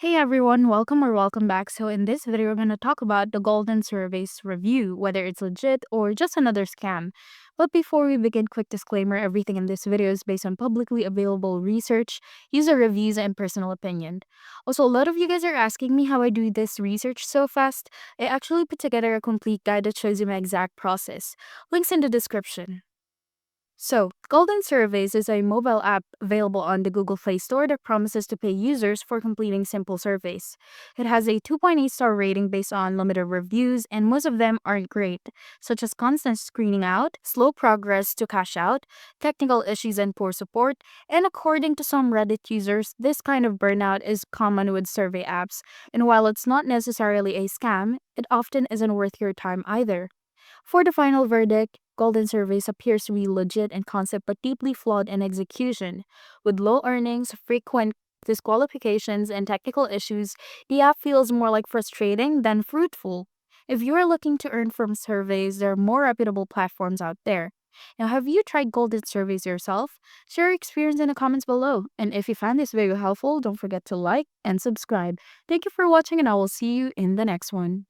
Hey everyone, welcome back. So in this video, we're going to talk about the Golden Surveys review, whether it's legit or just another scam. But before we begin, quick disclaimer, everything in this video is based on publicly available research, user reviews, and personal opinion. Also, a lot of you guys are asking me how I do this research so fast. I actually put together a complete guide that shows you my exact process. Links in the description. So, Golden Surveys is a mobile app available on the Google Play Store that promises to pay users for completing simple surveys. It has a 2.8 star rating based on limited reviews, and most of them aren't great, such as constant screening out, slow progress to cash out, technical issues, and poor support. And according to some Reddit users, this kind of burnout is common with survey apps, and while it's not necessarily a scam, it often isn't worth your time either. For the final verdict, Golden Surveys appears to be legit in concept but deeply flawed in execution. With low earnings, frequent disqualifications, and technical issues, the app feels more like frustrating than fruitful. If you are looking to earn from surveys, there are more reputable platforms out there. Now, have you tried Golden Surveys yourself? Share your experience in the comments below. And if you found this video helpful, don't forget to like and subscribe. Thank you for watching, and I will see you in the next one.